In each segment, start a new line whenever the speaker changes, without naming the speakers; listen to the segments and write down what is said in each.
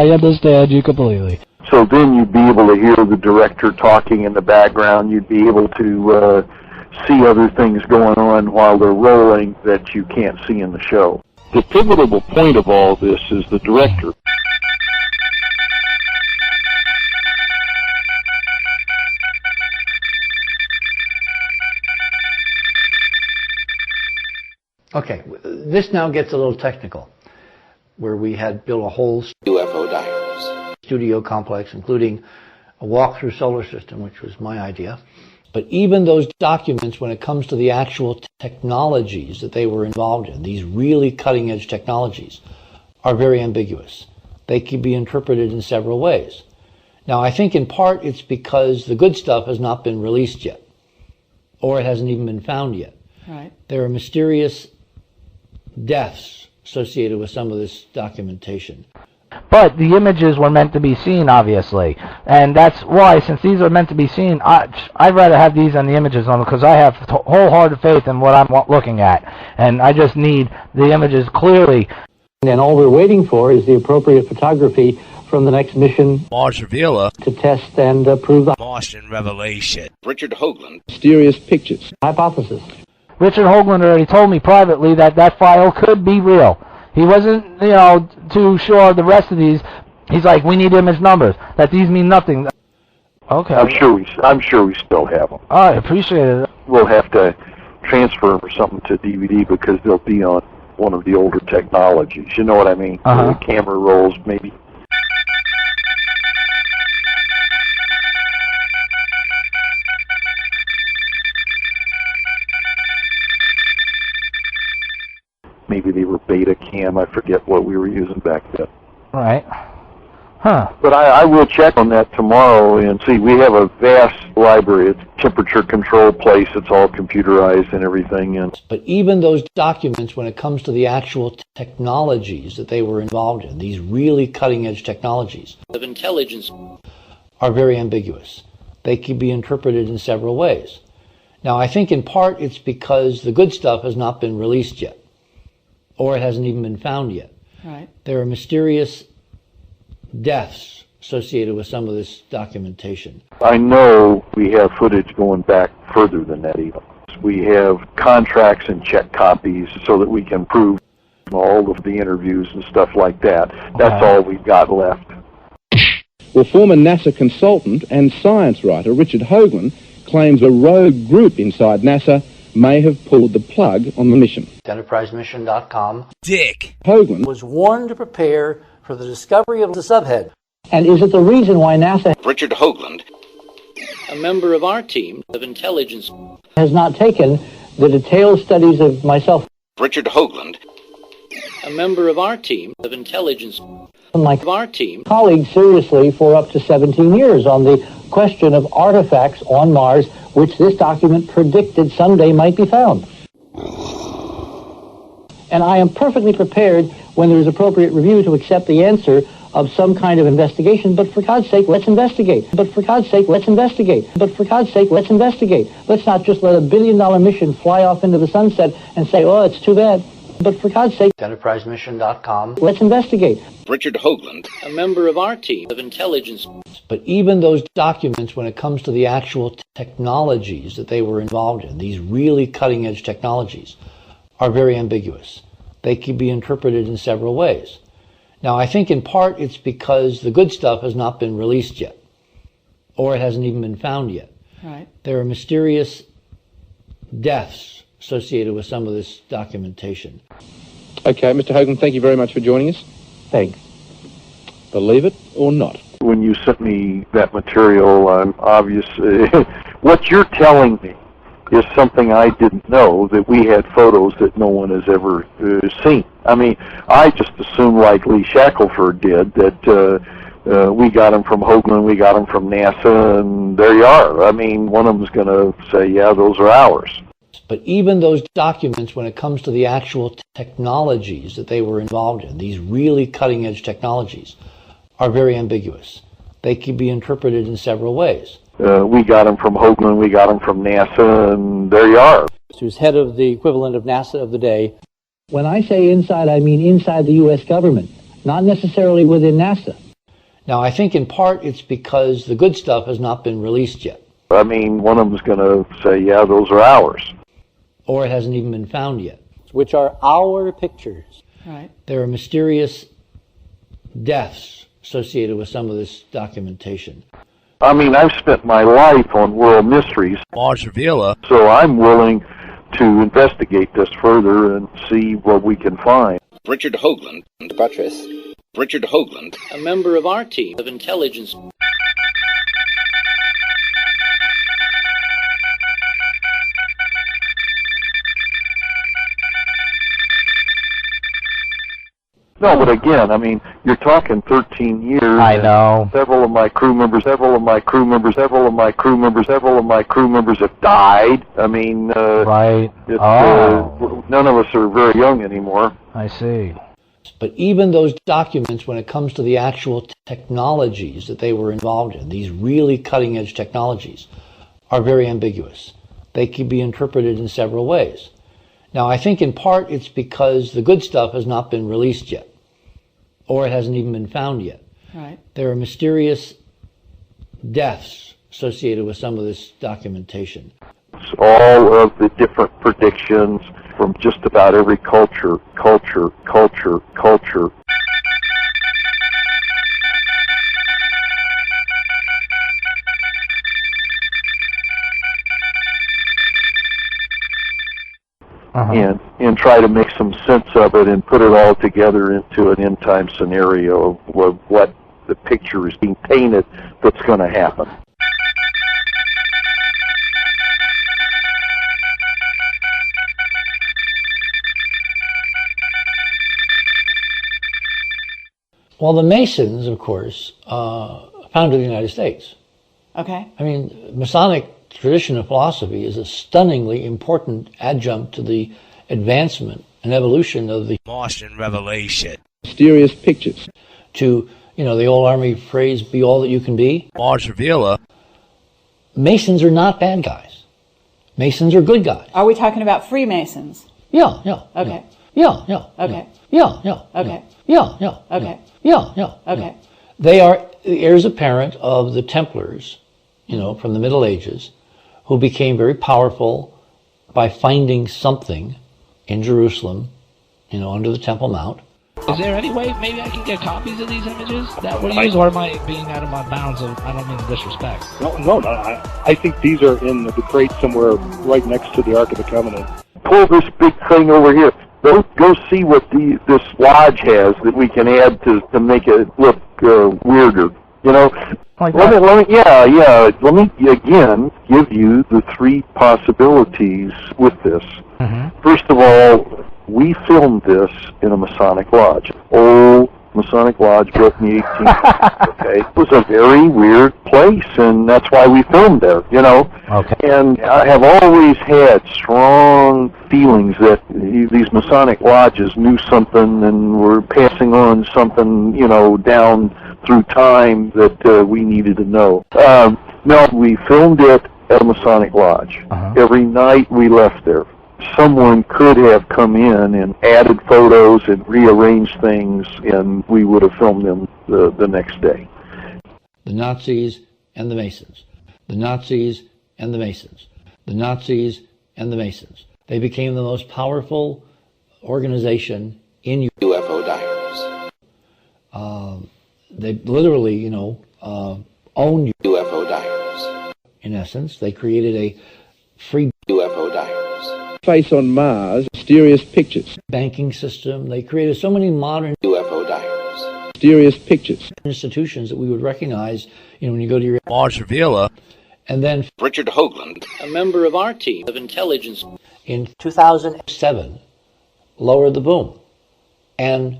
I understand you completely.
So then you'd be able to hear the director talking in the background. You'd be able to see other things going on while they're rolling that you can't see in the show. The pivotal point of all this is the director.
Okay, this now gets a little technical, where we had built a whole
UFO Diaries
studio complex, including a walk-through solar system, which was my idea. But even those documents, when it comes to the actual technologies that they were involved in, these really cutting-edge technologies, are very ambiguous. They can be interpreted in several ways. Now, I think in part it's because the good stuff has not been released yet, or it hasn't even been found yet.
Right.
There are mysterious deaths associated with some of this documentation.
But the images were meant to be seen, obviously, and that's why, since these are meant to be seen, I'd rather have these than the images on them, because I have wholehearted faith in what I'm looking at, and I just need the images clearly.
And all we're waiting for is the appropriate photography from the next mission,
Mars Revealer,
to test and prove the
Martian Revelation,
Richard Hoagland,
mysterious pictures hypothesis.
Richard Hoagland already told me privately that that file could be real. He wasn't, too sure of the rest of these. He's like, we need image numbers. That these mean nothing. Okay.
I'm sure we still have them.
I appreciate it.
We'll have to transfer them or something to DVD because they'll be on one of the older technologies. You know what I mean? The camera rolls, maybe. Maybe they were beta cam. I forget what we were using back then.
Right. Huh.
But I will check on that tomorrow and see. We have a vast library. It's a temperature-controlled place. It's all computerized and everything.
But even those documents, when it comes to the actual technologies that they were involved in, these really cutting-edge technologies
of intelligence,
are very ambiguous. They can be interpreted in several ways. Now, I think in part it's because the good stuff has not been released yet, or it hasn't even been found yet.
Right.
There are mysterious deaths associated with some of this documentation.
I know we have footage going back further than that even. We have contracts and check copies so that we can prove all of the interviews and stuff like that. That's all we've got left.
Well, former NASA consultant and science writer Richard Hoagland claims a rogue group inside NASA may have pulled the plug on the mission.
EnterpriseMission.com.
Dick
Hoagland
was warned to prepare for the discovery of the subhead.
And is it the reason why NASA
Richard Hoagland, a member of our team of intelligence,
has not taken the detailed studies of myself,
Richard Hoagland, a member of our team of intelligence,
and my colleagues seriously for up to 17 years on the question of artifacts on Mars, which this document predicted someday might be found. And I am perfectly prepared, when there is appropriate review, to accept the answer of some kind of investigation, but for God's sake, let's investigate. But for God's sake, let's investigate. But for God's sake, let's investigate. Let's not just let $1 billion mission fly off into the sunset and say, oh, it's too bad. But for God's sake,
EnterpriseMission.com.
let's investigate.
Richard Hoagland, a member of our team of intelligence.
But even those documents, when it comes to the actual technologies that they were involved in, these really cutting-edge technologies, are very ambiguous. They can be interpreted in several ways. Now, I think in part it's because the good stuff has not been released yet, or it hasn't even been found yet.
Right.
There are mysterious deaths associated with some of this documentation.
Okay, Mr. Hoagland, thank you very much for joining us.
Thanks.
Believe it or not.
When you sent me that material, I'm obviously what you're telling me is something I didn't know, that we had photos that no one has ever seen. I mean, I just assumed, like Lee Shackleford did, that we got them from Hoagland, we got them from NASA, and there you are. I mean, one of them's going to say, yeah, those are ours.
But even those documents, when it comes to the actual technologies that they were involved in, these really cutting-edge technologies, are very ambiguous. They can be interpreted in several ways.
We got them from Hoagland, we got them from NASA, and there you are.
Who's head of the equivalent of NASA of the day.
When I say inside, I mean inside the U.S. government, not necessarily within NASA.
Now, I think in part it's because the good stuff has not been released yet.
I mean, one of them's going to say, yeah, those are ours.
Or it hasn't even been found yet.
Which are our pictures.
Right.
There are mysterious deaths associated with some of this documentation.
I mean, I've spent my life on world mysteries,
Mars Revealer,
so I'm willing to investigate this further and see what we can find.
Richard Hoagland, Buttress. Richard Hoagland,
a member of our team of intelligence.
No, but again, I mean, you're talking 13 years.
I know.
Several of my crew members have died. I mean,
right.
None of us are very young anymore.
I see.
But even those documents, when it comes to the actual technologies that they were involved in, these really cutting-edge technologies, are very ambiguous. They can be interpreted in several ways. Now, I think in part it's because the good stuff has not been released yet, or it hasn't even been found yet.
Right.
There are mysterious deaths associated with some of this documentation.
All of the different predictions from just about every culture. And try to make some sense of it and put it all together into an end-time scenario of what the picture is being painted that's going to happen.
Well, the Masons, of course, founded the United States.
Okay.
I mean, Masonic tradition of philosophy is a stunningly important adjunct to the advancement and evolution of the
Martian revelation.
Mysterious pictures.
To, you know, the old Army phrase, be all that you can be.
Mars Revealer.
Masons are not bad guys. Masons are good guys.
Are we talking about Freemasons?
Yeah.
Okay.
Yeah.
Okay.
Yeah.
Okay.
Yeah.
Okay.
Yeah.
Okay.
They are the heirs apparent of the Templars, you know, from the Middle Ages, who became very powerful by finding something in Jerusalem, you know, under the Temple Mount.
Is there any way maybe I can get copies of these images that were used, or am I being out of my bounds of, I don't mean disrespect?
No, I think these are in the crate somewhere right next to the Ark of the Covenant.
Pull this big thing over here. Go see what this lodge has that we can add to make it look weirder. You know,
like
let me again give you the three possibilities with this.
Mm-hmm.
First of all, we filmed this in a Masonic lodge. Old Masonic lodge built in the 1800s. Okay, it was a very weird place, and that's why we filmed there. You know.
Okay.
And I have always had strong feelings that these Masonic lodges knew something and were passing on something, you know, down through time that we needed to know. No, we filmed it at a Masonic lodge. Every night we left there, someone could have come in and added photos and rearranged things, and we would have filmed them the next day.
The Nazis and the Masons. The Nazis and the Masons. The Nazis and the Masons. They became the most powerful organization in
UFO Diaries.
They literally, you know, owned
UFO Diaries.
In essence, they created a free
UFO Diaries.
Face on Mars, mysterious pictures.
Banking system. They created so many modern
UFO Diaries.
Mysterious pictures.
Institutions that we would recognize, you know, when you go to your
Mars Revealer.
And then
Richard Hoagland,
a member of our team of intelligence.
In 2007, lowered the boom and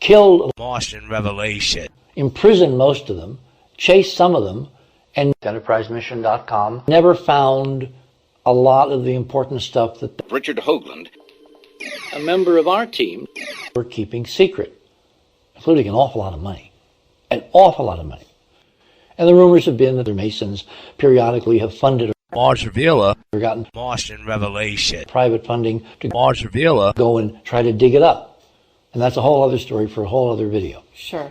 killed
Martian revelation.
Imprisoned most of them, chased some of them, and EnterpriseMission.com never found a lot of the important stuff that
Richard Hoagland,
a member of our team,
were keeping secret, including an awful lot of money. An awful lot of money. And the rumors have been that the Masons periodically have funded
Mars Revealer
or gotten
Martian revelation.
Private funding to
Mars Revealer
go and try to dig it up. And that's a whole other story for a whole other video.
Sure.